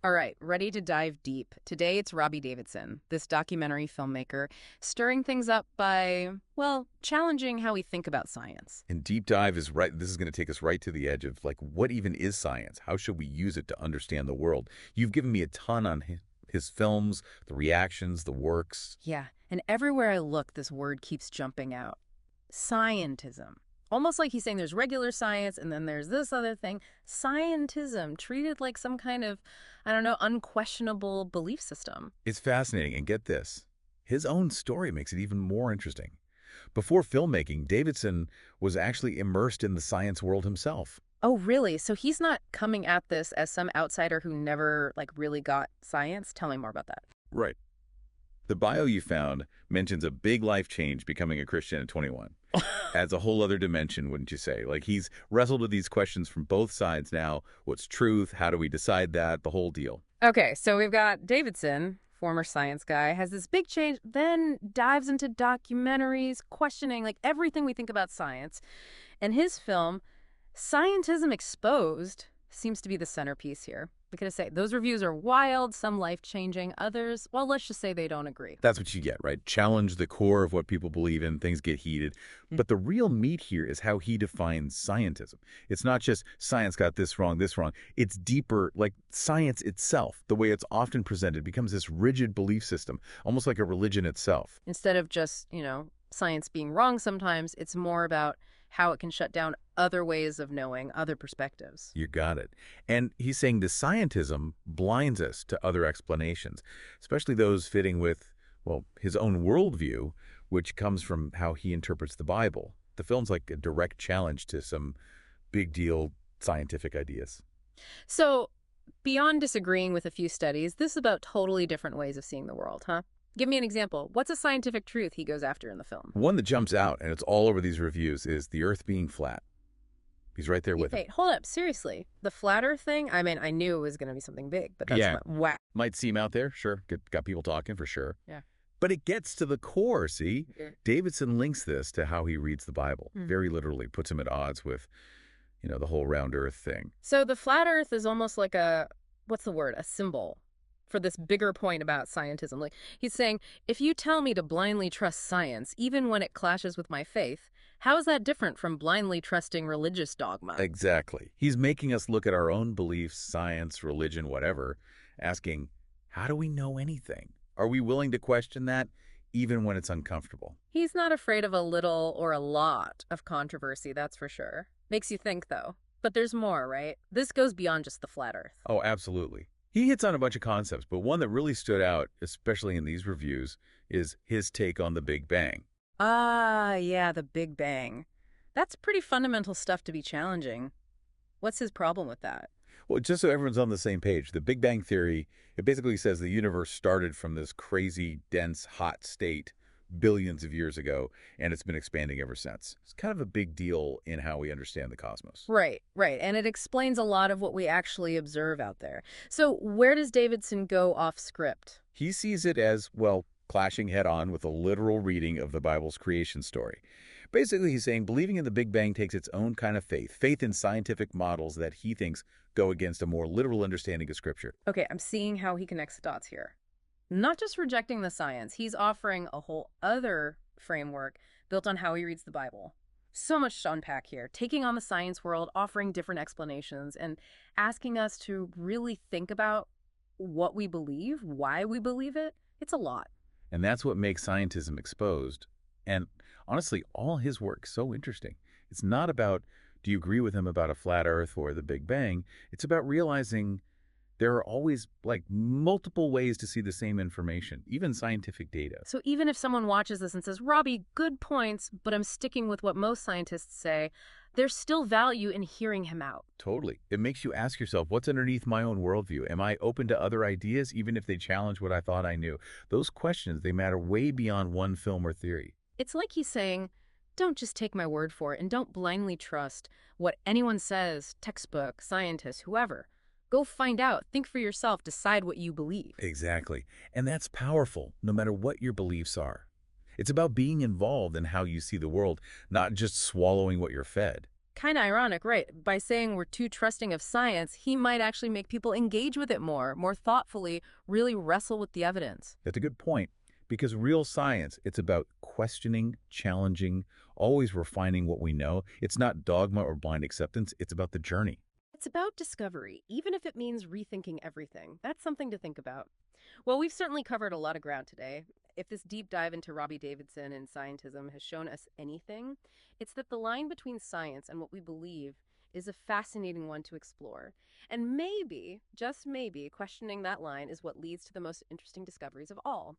All right, ready to dive deep. Today it's Robbie Davidson, this documentary filmmaker, stirring things up by, well, challenging how we think about science. And deep dive is right. This is going to take us right to the edge of like, what even is science? How should we use it to understand the world? You've given me a ton on his films, the reactions, the works. Yeah, and everywhere I look, this word keeps jumping out. Scientism. Almost like he's saying there's regular science and then there's this other thing. Scientism, treated like some kind of, I don't know, unquestionable belief system. It's fascinating. And get this, his own story makes it even more interesting. Before filmmaking, Davidson was actually immersed in the science world himself. Oh, really? So he's not coming at this as some outsider who never, like, really got science? Tell me more about that. Right. The bio you found mentions a big life change becoming a Christian at 21. Adds a whole other dimension, wouldn't you say? Like he's wrestled with these questions from both sides now. What's truth? How do we decide that? The whole deal. Okay, so we've got Davidson, former science guy, has this big change, then dives into documentaries, questioning, like, everything we think about science. And his film, Scientism Exposed, seems to be the centerpiece here. We could say those reviews are wild, some life-changing, others, well, let's just say they don't agree. That's what you get, right? Challenge the core of what people believe in, things get heated. But the real meat here is how he defines scientism. It's not just science got this wrong, this wrong. It's deeper, like science itself, the way it's often presented, becomes this rigid belief system, almost like a religion itself. Instead of just, science being wrong sometimes, it's more about how it can shut down other ways of knowing, other perspectives. You got it. And he's saying the scientism blinds us to other explanations, especially those fitting with, well, his own worldview, which comes from how he interprets the Bible. The film's like a direct challenge to some big deal scientific ideas. So, beyond disagreeing with a few studies, this is about totally different ways of seeing the world, huh? Give me an example. What's a scientific truth he goes after in the film? One that jumps out, and it's all over these reviews, is the Earth being flat. He's right there with Wait, him. hold up. Seriously. The flat Earth thing? I mean, I knew it was going to be something big, but that's wow. Might seem out there, sure. Got people talking for sure. Yeah. But it gets to the core, see? Yeah. Davidson links this to how he reads the Bible, very literally puts him at odds with, the whole round Earth thing. So the flat Earth is almost like what's the word? A symbol for this bigger point about scientism. Like he's saying, if you tell me to blindly trust science, even when it clashes with my faith, how is that different from blindly trusting religious dogma? Exactly. He's making us look at our own beliefs, science, religion, whatever, asking, how do we know anything? Are we willing to question that, even when it's uncomfortable? He's not afraid of a little or a lot of controversy, that's for sure. Makes you think, though. But there's more, right? This goes beyond just the flat Earth. Oh, absolutely. He hits on a bunch of concepts, but one that really stood out, especially in these reviews, is his take on the Big Bang. Ah, yeah, the Big Bang. That's pretty fundamental stuff to be challenging. What's his problem with that? Well, just so everyone's on the same page, the Big Bang Theory, it basically says the universe started from this crazy, dense, hot state billions of years ago, and it's been expanding ever since. It's kind of a big deal in how we understand the cosmos. Right. And it explains a lot of what we actually observe out there. So where does Davidson go off script? He sees it as, well, clashing head-on with a literal reading of the Bible's creation story. Basically, he's saying believing in the Big Bang takes its own kind of faith in scientific models that he thinks go against a more literal understanding of Scripture. Okay, I'm seeing how he connects the dots here. Not just rejecting the science, he's offering a whole other framework built on how he reads the Bible. So much to unpack here, taking on the science world, offering different explanations, and asking us to really think about what we believe, why we believe it. It's a lot. And that's what makes Scientism Exposed, and honestly, all his work so interesting. It's not about, do you agree with him about a flat Earth or the Big Bang? It's about realizing there are always, like, multiple ways to see the same information, even scientific data. So even if someone watches this and says, Robbie, good points, but I'm sticking with what most scientists say, there's still value in hearing him out. Totally. It makes you ask yourself, what's underneath my own worldview? Am I open to other ideas, even if they challenge what I thought I knew? Those questions, they matter way beyond one film or theory. It's like he's saying, don't just take my word for it and don't blindly trust what anyone says, textbook, scientist, whoever. Go find out, think for yourself, decide what you believe. Exactly. And that's powerful, no matter what your beliefs are. It's about being involved in how you see the world, not just swallowing what you're fed. Kind of ironic, right? By saying we're too trusting of science, he might actually make people engage with it more thoughtfully, really wrestle with the evidence. That's a good point. Because real science, it's about questioning, challenging, always refining what we know. It's not dogma or blind acceptance. It's about the journey. It's about discovery, even if it means rethinking everything. That's something to think about. Well, we've certainly covered a lot of ground today. If this deep dive into Robbie Davidson and scientism has shown us anything, it's that the line between science and what we believe is a fascinating one to explore. And maybe, just maybe, questioning that line is what leads to the most interesting discoveries of all.